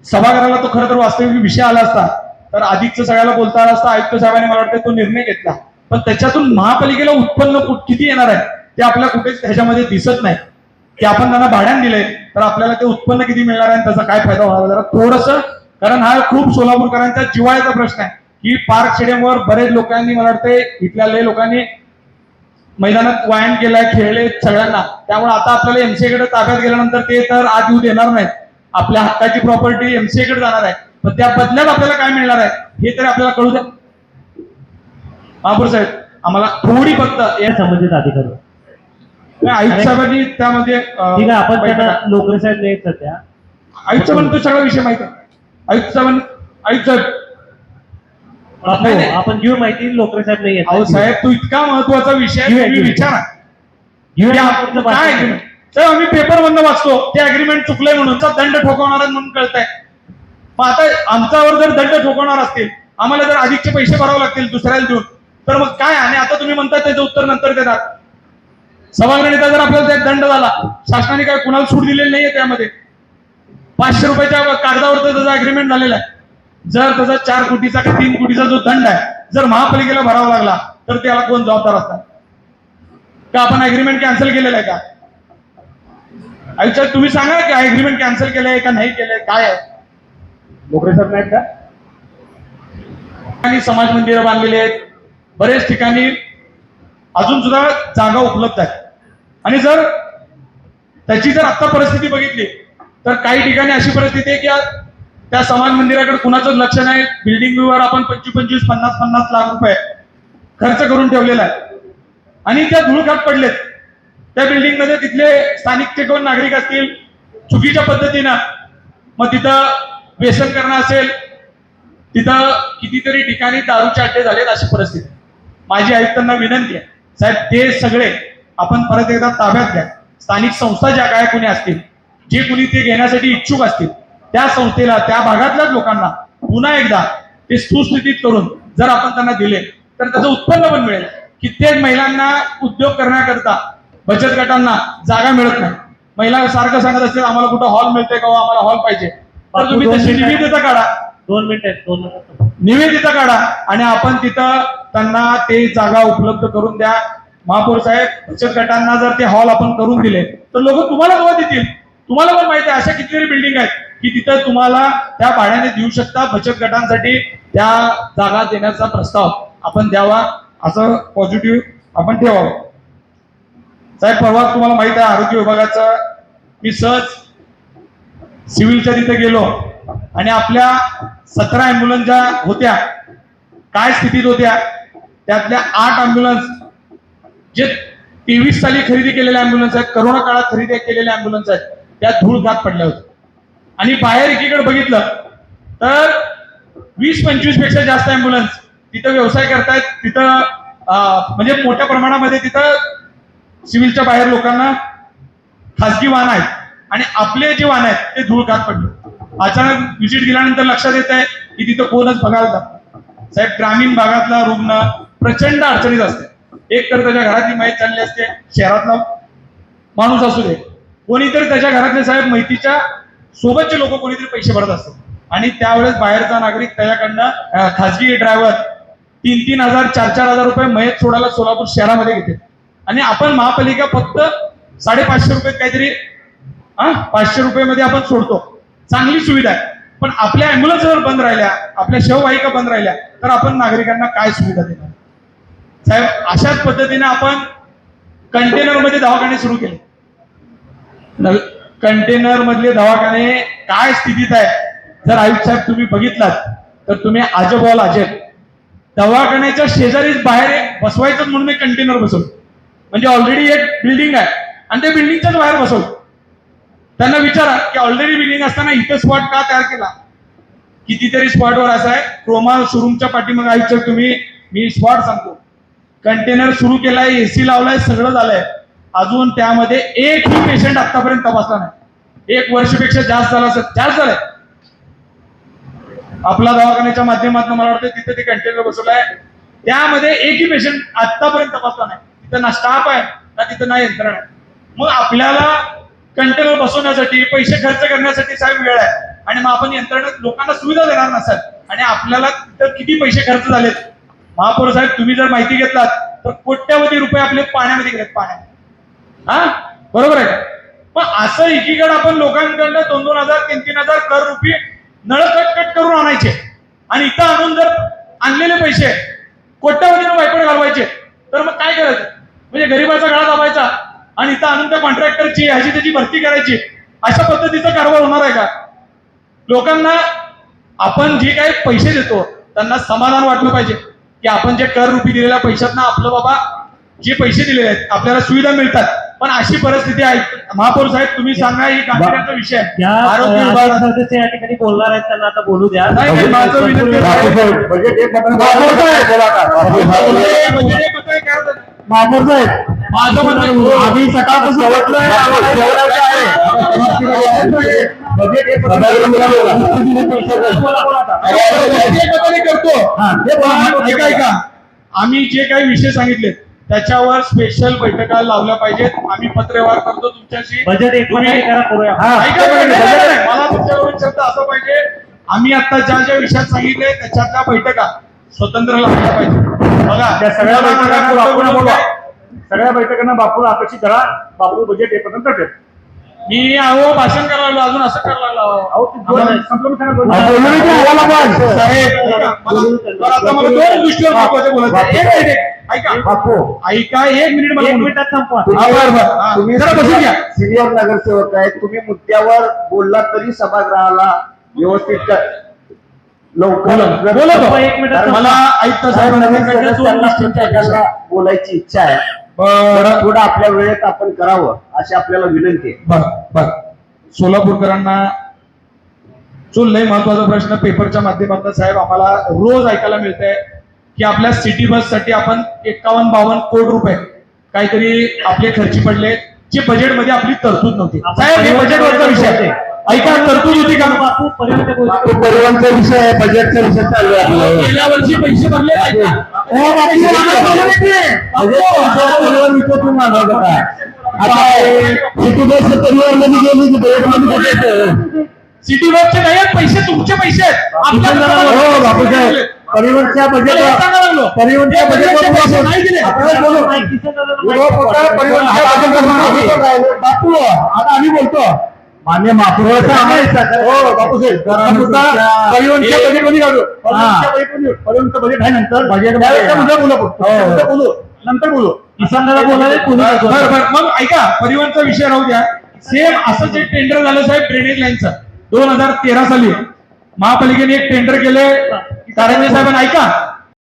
सभागृहाला तो खरं तर वास्तविक विषय आला असता तर अधिकचं सगळ्याला बोलता आला असता. आयुक्त साहेबांनी मला वाटतं तो निर्णय घेतला, पण त्याच्यातून महापालिकेला उत्पन्न किती येणार आहे ते आपल्याला कुठेच ह्याच्यामध्ये दिसत नाही. की आपण त्यांना भाड्याने दिलंय तर आपल्याला ते उत्पन्न किती मिळणार आहे, त्याचा काय फायदा होणार. जरा थोडंसं, कारण हा खूप सोलापूरकरांचा जिव्हाळ्याचा प्रश्न आहे की पार्क स्टेडियमवर बरेच लोकांनी, मला वाटतंय इथल्या लय लोकांनी मैदानात व्यायाम केलाय, खेळले सगळ्यांना. त्यामुळे आता आपल्याला एमसीए कडे ताब्यात गेल्यानंतर ते तर आत येऊ देणार नाहीत. आपल्या हक्काची प्रॉपर्टी एमसीए कडे जाणार आहे, पण त्या बदल्यात आपल्याला काय मिळणार आहे हे तरी आपल्याला कळू द्या. महापौर साहेब, आम्हाला थोडी फक्त या संबंधित अधिकारी आयुक्त साहेबांनी त्यामध्ये ठीक आहे, आपण त्यांना लोकरे साहेब नाही सध्या. आयुक्त साहेबांना तो सगळा विषय माहिती आहे. आयुक्त साहेब नाही, नाही. आपण घेऊ माहिती, लोकरे साहेब नाही अहो साहेब, तो इतका महत्वाचा विषय आहे, तुम्ही विचारा. काय अग्रीमेंट साहेब, आम्ही पेपर मधनं वाचतो ते अग्रीमेंट चुकलंय म्हणून दंड ठोकवणार म्हणून कळतंय. मग आता आमच्यावर जर दंड ठोकवणार असतील, आम्हाला जर अधिकचे पैसे भरावे लागतील दुसऱ्याला देऊन, तर मग काय. आणि आता तुम्ही म्हणता त्याचं उत्तर नंतर देतात. सभागृह नेता जर आपल्याला त्यात दंड झाला, शासनाने काय कुणाला सूट दिलेली नाहीये त्यामध्ये. 500 रुपयाच्या कागदावर त्याचा अग्रीमेंट झालेला आहे. जर त्याचा 4 कोटीचा का 3 कोटीचा जो दंड आहे जर महापालिकेला भरावा लागला तर त्याला कोण जबाबदार असतात का? आपण अग्रीमेंट कॅन्सल केलेलं आहे का? आयुष्यात तुम्ही सांगा की अग्रीमेंट कॅन्सल केलंय का नाही केलंय, काय आहे? लोकरे साहेब नाहीत का? आणि समाज मंदिरं बांधलेली आहेत, बरेच ठिकाणी अजून सुद्धा जागा उपलब्ध आहेत. आणि जर त्याची जर आता परिस्थिती बघितली तर काही ठिकाणी अशी परिस्थिती आहे की त्या समाज मंदिराकडे कुणाचंच लक्ष नाही. बिल्डिंगवर आपण 25-50 लाख रुपये खर्च करून ठेवलेला आहे आणि त्या धुळखात पडलेत. त्या बिल्डिंग मध्ये तिथले स्थानिक जे कोण नागरिक असतील चुकीच्या पद्धतीनं मग तिथं व्यसन करणं असेल, तिथं कितीतरी ठिकाणी दारूचे अड्डे झालेत अशी परिस्थिती. माझी आयुक्तांना विनंती आहे साहेब, ते सगळे आपण परत एकदा ताब्यात घ्या. स्थानिक संस्था ज्या काय कोणी असतील, जे कोणी ते घेण्यासाठी इच्छुक असतील, त्या संस्थेला, त्या भागातल्याच लोकांना पुन्हा एकदा ते सुस्थितीत करून जर आपण त्यांना दिले तर त्याचं उत्पन्न पण मिळेल. कित्येक महिलांना उद्योग करण्याकरता बचत गटांना जागा मिळत नाही. महिला सारखं सांगत असतील आम्हाला कुठं हॉल मिळतोय का, आम्हाला हॉल पाहिजे. तर तुम्ही तशी निविदा काढा, 2 मिनिटं निवेदिता काढा आणि आपण तिथं त्यांना ते जागा उपलब्ध करून द्या. महापौर साहेब, बचत गटांना जर ते हॉल आपण करून दिले तर लोक तुम्हाला जवळ देतील. तुम्हाला पण माहिती आहे अशा कितीतरी बिल्डिंग आहेत की तिथं तुम्हाला त्या भाड्याने देऊ शकता. बचत गटांसाठी त्या जागा देण्याचा प्रस्ताव आपण द्यावा, असं पॉझिटिव्ह आपण ठेवावं. साहेब, परवा तुम्हाला माहित आहे आरोग्य विभागाचा मी सहज सिव्हिलच्या तिथे गेलो आणि आपल्या 17 अँब्युलन्स ज्या होत्या काय स्थितीत होत्या, त्यातल्या 8 अँब्युलन्स जे 23 साली खरेदी केलेल्या अँब्युलन्स आहेत, करोना काळात खरेदी केलेल्या अँब्युलन्स आहेत, त्या धूळखात पडल्या होत्या. आणि बाहेर एकीकडे बघितलं तर 20-25 पेक्षा जास्त अँब्युलन्स तिथं व्यवसाय करतायत. तिथं म्हणजे मोठ्या प्रमाणामध्ये तिथं सिव्हिलच्या बाहेर लोकांना खासगी वाहन आहेत आणि आपले जे वाहन आहेत ते धूळखात पडले. अचानक व्हिजिट दिल्यानंतर लक्षात येत आहे की तिथं कोणच बघायला जात. साहेब, ग्रामीण भागातला रुग्ण प्रचंड अडचणीत असते. एक तर त्याच्या घरातली माहीत चालली असते, शहरातला माणूस असू दे, कोणीतरी त्याच्या घरातले साहेब माहितीच्या सोबतचे लोक कोणीतरी पैसे भरत असतात आणि त्यावेळेस बाहेरचा नागरिक त्याच्याकडनं खाजगी ड्रायव्हर 3,000 4,000 रुपये मयत सोडायला सोलापूर शहरामध्ये घेते आणि आपण महापालिका फक्त 550 रुपयात काहीतरी 500 रुपये आपण सोडतो. चांगली सुविधा आहे, पण आपल्या अँब्युलन्स जर बंद राहिल्या, आपल्या शववाहिका बंद राहिल्या तर आपण नागरिकांना काय सुविधा देणार साहेब? अशाच पद्धतीने आपण कंटेनर मध्ये दवाखाने सुरू केले. कंटेनर मधले दवाखाने काय स्थितीत आहे जर आयुष साहेब तुम्ही बघितलात तर तुम्ही अजब ऑल अजब. दवाखान्याच्या शेजारीच बाहेर बसवायचं म्हणून एक कंटेनर बसवलं, म्हणजे ऑलरेडी एक बिल्डिंग आहे आणि त्या बिल्डिंगच्याच बाहेर बसवलं. त्यांना विचारा की ऑलरेडी बिल्डिंग असताना इथं स्पॉट का तयार केला? कितीतरी स्पॉटवर असं आहे, क्रोमा शोरूमच्या पाठीमागे आयुष्य मी स्पॉट सांगतो, कंटेनर सुरू केलाय, एसी लावलाय, सगळं झालंय, अजून त्यामध्ये एकही पेशंट आतापर्यंत तपासला नाही. 1 वर्षपेक्षा जास्त झालंय. आपला दवाखान्याच्या माध्यमातून मला वाटतं तिथे ते कंटेनर बसवलंय, त्यामध्ये एकही पेशंट आतापर्यंत तपासला नाही. तिथं ना स्टाफ आहे ना तिथं ना यंत्रणा आहे. मग आपल्याला कंटेनर बसवण्यासाठी पैसे खर्च करण्यासाठी साहेब वेळ आहे आणि मग आपण यंत्रणेत लोकांना सुविधा देणार नसाल आणि आपल्याला तिथं किती पैसे खर्च झालेत. महापौर साहेब तुम्ही जर माहिती घेतलात तर कोट्यावधी रुपये आपले पाण्यामध्ये गेलेत, पाण्यात. बरोबर आहे. पण असं एकीकडे आपण लोकांकडनं 2,000 3,000 कर रुपये नळ कट करून आणायचे आणि इथं आणून जर आणलेले पैसे कोट्यावधीनं वायपट घालवायचे तर मग काय करायचं? म्हणजे गरीबाचा गळा दाबायचा आणि इथं आणून त्या कॉन्ट्रॅक्टरची ह्याची त्याची भरती करायची, अशा पद्धतीचा कारभार होणार आहे का? लोकांना आपण जे काही पैसे देतो त्यांना समाधान वाटलं पाहिजे की आपण जे कर रुपये दिलेल्या पैशातनं आपलं बाबा जे पैसे दिलेले आहेत आपल्याला सुविधा मिळतात. पण अशी परिस्थिती आहे. महापौर साहेब तुम्ही सांगा, ही गांभीर्याचा विषय आहे. आरोग्य विभाग सदस्य या ठिकाणी बोलणार आहेत, त्यांना आता बोलू द्या. नाही, माझं विनंती आहे. बजेट एक बटन महापौर साहेब, माझं म्हणणं आम्ही सकाळपासून करतो. ऐका, आम्ही जे काही विषय सांगितले त्याच्यावर स्पेशल बैठका लावल्या पाहिजेत. आम्ही पत्रव्यवहार करतो तुमच्याशी. बजेट एक करूया. मला तुमच्याकडून शब्द असं पाहिजे, आम्ही आता ज्या ज्या विषयात सांगितले त्याच्यातल्या बैठका स्वतंत्र लावल्या पाहिजे. बघा, त्या सगळ्या बैठकांना बापू आकर्षित करा. बापू बजेट एकपर्यंत करते. मी भाषण करायला लागलो, अजून असं करायला लागलो. आता मला 2 गोष्टीवर महत्त्वाचं बोलायचं आहे. ऐका 1 मिनिट मला 1 मिनिटात संपवा. तुम्ही सिनियर नगरसेवक आहेत, तुम्ही मुद्द्यावर बोलला तरी सभागृहाला व्यवस्थित लवकर बोला. 1 मिनिटात मला आयुक्त साहेब बोलायची इच्छा आहे. थोडं आपल्या वेळेत आपण करावं अशी आपल्याला विनंती आहे. बर सोलापूरकरांना लय महत्वाचा प्रश्न पेपरच्या माध्यमातून साहेब आम्हाला रोज ऐकायला मिळतंय की आपल्या सिटी बस साठी आपण 51-52 कोटी रुपये काहीतरी आपले खर्ची पडले, जे बजेटमध्ये आपली तरतूद नव्हती. साहेब हे बजेटवरचा विषय आहे. ऐका, तरतूद होती का? बापू परिवहनचा विषय आहे, बजेटचा विषय चालू आहे. गेल्या वर्षी पैसे भरले. सिटी बसचे नाही आहेत पैसे, तुमचे पैसे आहेत. परिवहनच्या बजेट नाही दिले. बापू आता आम्ही बोलतो मान्य महापौर परिवहनच्या बजेट मध्ये काढू. परिवहनचं बजेट आहे नंतर नंतर बोलू. किसानला बोलायला मग ऐका, परिवहनचा विषय राहू द्या. सेम असंच एक टेंडर झालं साहेब ड्रेनेज लाईनचं 2013 साली. महापालिकेने एक टेंडर केले. कारंजे साहेबांनी ऐका,